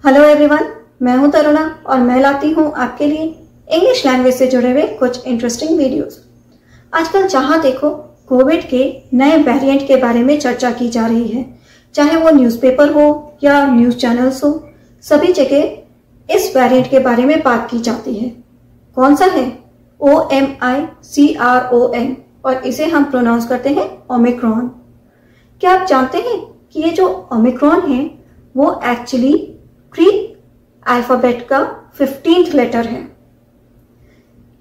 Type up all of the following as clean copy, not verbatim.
Hello everyone, मैं हूं तरुणा और मैं लाती हूं आपके लिए इंग्लिश लैंग्वेज से जुड़े हुए कुछ इंटरेस्टिंग वीडियोस। आजकल जहां देखो कोविड के नए वेरिएंट के बारे में चर्चा की जा रही है, चाहे वो न्यूज़पेपर हो या न्यूज़ चैनल्स हो, सभी जगह इस वेरिएंट के बारे में बात की जाती है। कौन सा है? OMICRON, और इसे हम प्रोनाउंस करते हैं ओमिक्रॉन। क्या आप जानते हैं कि ये जो ओमिक्रॉन है वो एक्चुअली ग्रीक अल्फाबेट का 15th लेटर है।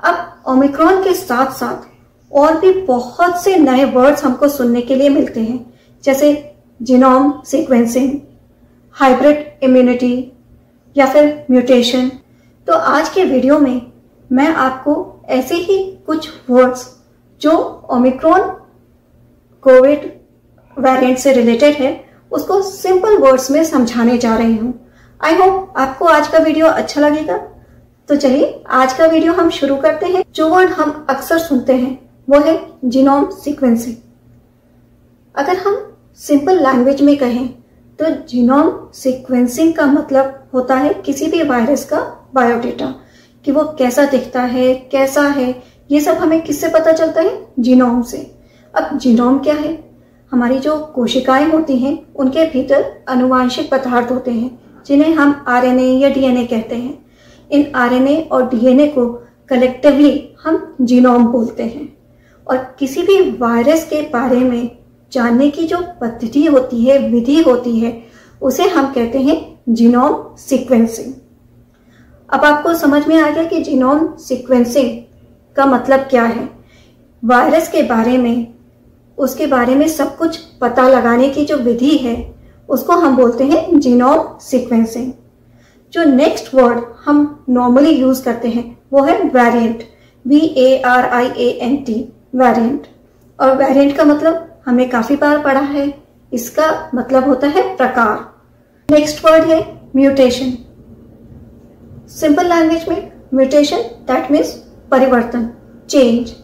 अब ओमिक्रॉन के साथ साथ और भी बहुत से नए वर्ड्स हमको सुनने के लिए मिलते हैं, जैसे जीनोम सीक्वेंसिंग, हाइब्रिड इम्यूनिटी या फिर म्यूटेशन। तो आज के वीडियो में मैं आपको ऐसे ही कुछ वर्ड्स जो ओमिक्रॉन कोविड वेरिएंट से रिलेटेड है उसको सिंपल वर्ड्स में समझाने जा रही हूँ। आई होप आपको आज का वीडियो अच्छा लगेगा। तो चलिए आज का वीडियो हम शुरू करते हैं। जो वर्ड हम अक्सर सुनते हैं वो है जीनोम सीक्वेंसिंग। अगर हम सिंपल लैंग्वेज में कहें तो जीनोम सीक्वेंसिंग का मतलब होता है किसी भी वायरस का बायोडेटा, कि वो कैसा दिखता है, कैसा है, ये सब हमें किससे पता चलता है? जीनोम से। अब जीनोम क्या है? हमारी जो कोशिकाएं होती हैं उनके भीतर आनुवांशिक पदार्थ होते हैं जिन्हें हम आरएनए या डीएनए कहते हैं। इन आरएनए और डीएनए को कलेक्टिवली हम जीनोम बोलते हैं। और किसी भी वायरस के बारे में जानने की जो पद्धति होती है, विधि होती है, उसे हम कहते हैं जीनोम सीक्वेंसिंग। अब आपको समझ में आ गया कि जीनोम सीक्वेंसिंग का मतलब क्या है। वायरस के बारे में, उसके बारे में सब कुछ पता लगाने की जो विधि है उसको हम बोलते हैं जीनोम सीक्वेंसिंग। जो नेक्स्ट वर्ड हम नॉर्मली यूज करते हैं वो है वेरिएंट, VARIANT, वेरिएंट। और वेरिएंट का मतलब हमने काफी बार पढ़ा है, इसका मतलब होता है प्रकार। नेक्स्ट वर्ड है म्यूटेशन। सिंपल लैंग्वेज में म्यूटेशन दैट मीन्स परिवर्तन, चेंज।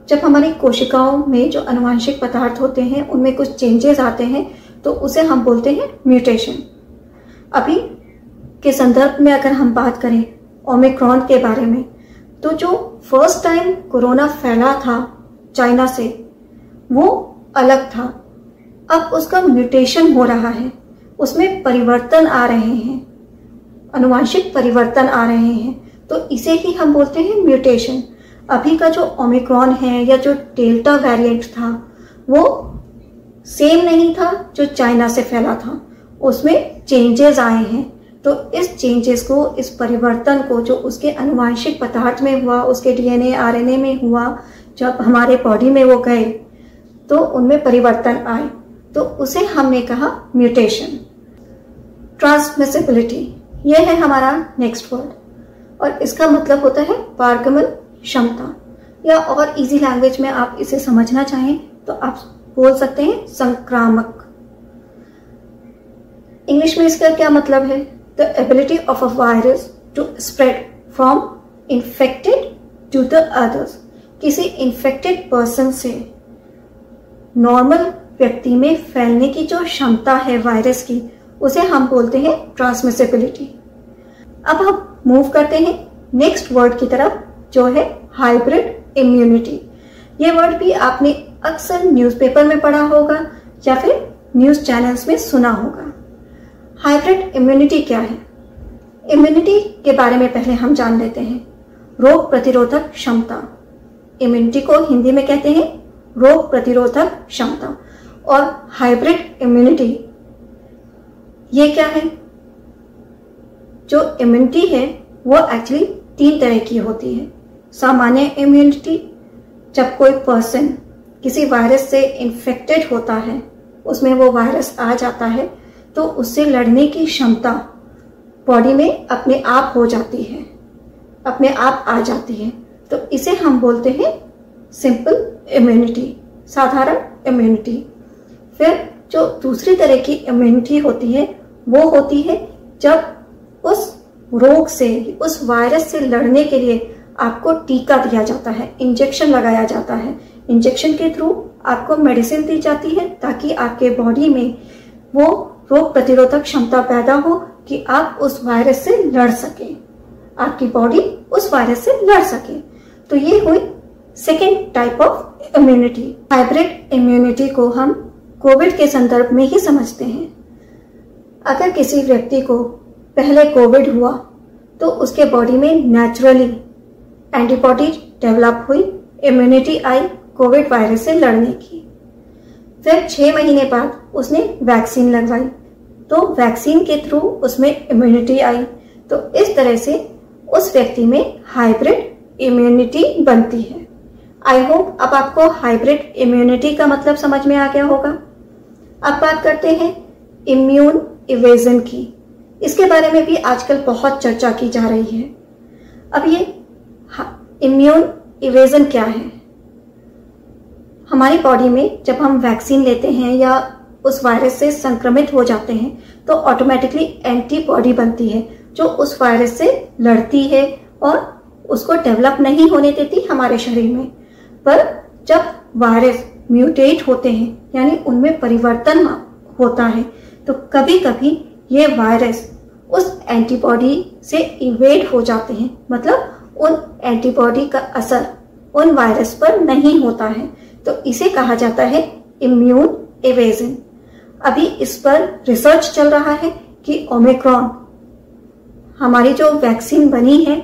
जब हमारी कोशिकाओं में जो आनुवांशिक पदार्थ होते हैं उनमें कुछ चेंजेस आते हैं तो उसे हम बोलते हैं म्यूटेशन। अभी के संदर्भ में अगर हम बात करें ओमिक्रॉन के बारे में, तो जो फर्स्ट टाइम कोरोना फैला था चाइना से वो अलग था। अब उसका म्यूटेशन हो रहा है, उसमें परिवर्तन आ रहे हैं, आनुवांशिक परिवर्तन आ रहे हैं, तो इसे ही हम बोलते हैं म्यूटेशन। अभी का जो ओमिक्रॉन है या जो डेल्टा वेरिएंट था वो सेम नहीं था जो चाइना से फैला था, उसमें चेंजेस आए हैं। तो इस चेंजेस को, इस परिवर्तन को जो उसके आनुवांशिक पदार्थ में हुआ, उसके डीएनए आरएनए में हुआ, जब हमारे बॉडी में वो गए तो उनमें परिवर्तन आए, तो उसे हमने कहा म्यूटेशन। ट्रांसमिसिबिलिटी, यह है हमारा नेक्स्ट वर्ड और इसका मतलब होता है पारगमन क्षमता, या और इजी लैंग्वेज में आप इसे समझना चाहें तो आप बोल सकते हैं संक्रामक। इंग्लिश में इसका क्या मतलब है? The ability of a virus to spread from infected to the others. किसी इन्फेक्टेड पर्सन से नॉर्मल व्यक्ति में फैलने की जो क्षमता है वायरस की, उसे हम बोलते हैं ट्रांसमिसिबिलिटी। अब हम मूव करते हैं नेक्स्ट वर्ड की तरफ जो है हाइब्रिड इम्यूनिटी। ये वर्ड भी आपने अक्सर न्यूज़पेपर में पढ़ा होगा या फिर न्यूज़ चैनल्स में सुना होगा। हाइब्रिड इम्यूनिटी क्या है? इम्यूनिटी के बारे में पहले हम जान लेते हैं। रोग प्रतिरोधक क्षमता, इम्यूनिटी को हिंदी में कहते हैं रोग प्रतिरोधक क्षमता। और हाइब्रिड इम्यूनिटी ये क्या है? जो इम्यूनिटी है वो एक्चुअली 3 तरह की होती है। सामान्य इम्यूनिटी, जब कोई पर्सन किसी वायरस से इन्फेक्टेड होता है, उसमें वो वायरस आ जाता है तो उससे लड़ने की क्षमता बॉडी में अपने आप हो जाती है, अपने आप आ जाती है, तो इसे हम बोलते हैं सिंपल इम्यूनिटी, साधारण इम्यूनिटी। फिर जो दूसरी तरह की इम्यूनिटी होती है वो होती है जब उस रोग से, उस वायरस से लड़ने के लिए आपको टीका दिया जाता है, इंजेक्शन लगाया जाता है। इंजेक्शन के थ्रू आपको मेडिसिन दी जाती है ताकि आपके बॉडी में वो रोग प्रतिरोधक क्षमता पैदा हो कि आप उस वायरस से लड़ सके, आपकी बॉडी उस वायरस से लड़ सके। तो ये हुई second type of immunity. Hybrid immunity को हम कोविड के संदर्भ में ही समझते हैं। अगर किसी व्यक्ति को पहले कोविड हुआ तो उसके बॉडी में नेचुरली एंटीबॉडी डेवलप हुई, इम्यूनिटी आई कोविड वायरस से लड़ने की। फिर 6 महीने बाद उसने वैक्सीन लगवाई तो वैक्सीन के थ्रू उसमें इम्यूनिटी आई। तो इस तरह से उस व्यक्ति में हाइब्रिड इम्यूनिटी बनती है। आई होप अब आपको हाइब्रिड इम्यूनिटी का मतलब समझ में आ गया होगा। अब बात करते हैं इम्यून इवेजन की। इसके बारे में भी आजकल बहुत चर्चा की जा रही है। अब ये इम्यून इवेजन क्या है? हमारी बॉडी में जब हम वैक्सीन लेते हैं या उस वायरस से संक्रमित हो जाते हैं तो ऑटोमेटिकली एंटीबॉडी बनती है जो उस वायरस से लड़ती है और उसको डेवलप नहीं होने देती हमारे शरीर में। पर जब वायरस म्यूटेट होते हैं यानी उनमें परिवर्तन होता है तो कभी कभी ये वायरस उस एंटीबॉडी से इवेड हो जाते हैं, मतलब उन एंटीबॉडी का असर उन वायरस पर नहीं होता है। तो इसे कहा जाता है इम्यून इवेजन। अभी इस पर रिसर्च चल रहा है कि ओमिक्रॉन हमारी जो वैक्सीन बनी है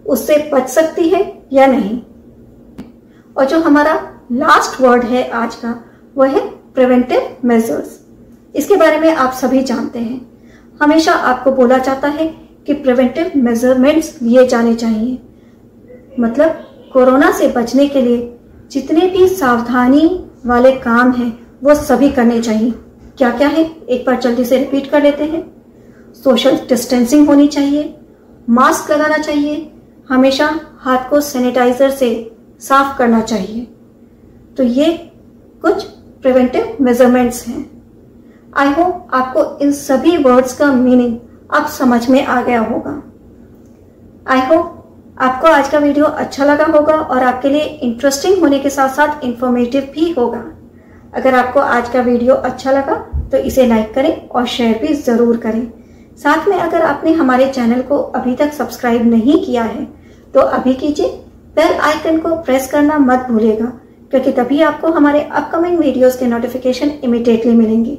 उससे बच सकती है या नहीं। और जो हमारा लास्ट वर्ड है आज का वो है प्रिवेंटिव मेजर्स। इसके बारे में आप सभी जानते हैं, हमेशा आपको बोला जाता है कि प्रिवेंटिव मेजरमेंट्स लिए जाने चाहिए। मतलब कोरोना से बचने के लिए जितने भी सावधानी वाले काम हैं वो सभी करने चाहिए। क्या क्या है एक बार जल्दी से रिपीट कर लेते हैं। सोशल डिस्टेंसिंग होनी चाहिए, मास्क लगाना चाहिए, हमेशा हाथ को सैनिटाइजर से साफ करना चाहिए। तो ये कुछ प्रिवेंटिव मेजरमेंट्स हैं। आई होप आपको इन सभी वर्ड्स का मीनिंग अब समझ में आ गया होगा। आई होप आपको आज का वीडियो अच्छा लगा होगा और आपके लिए इंटरेस्टिंग होने के साथ साथ इंफॉर्मेटिव भी होगा। अगर आपको आज का वीडियो अच्छा लगा तो इसे लाइक करें और शेयर भी जरूर करें। साथ में अगर आपने हमारे चैनल को अभी तक सब्सक्राइब नहीं किया है तो अभी कीजिए, बेल आइकन को प्रेस करना मत भूलिएगा क्योंकि तभी आपको हमारे अपकमिंग वीडियोस के नोटिफिकेशन इमीडिएटली मिलेंगे।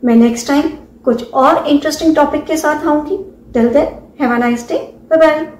मैं नेक्स्ट टाइम कुछ और इंटरेस्टिंग टॉपिक के साथ आऊंगी। Till then have a nice day, bye bye.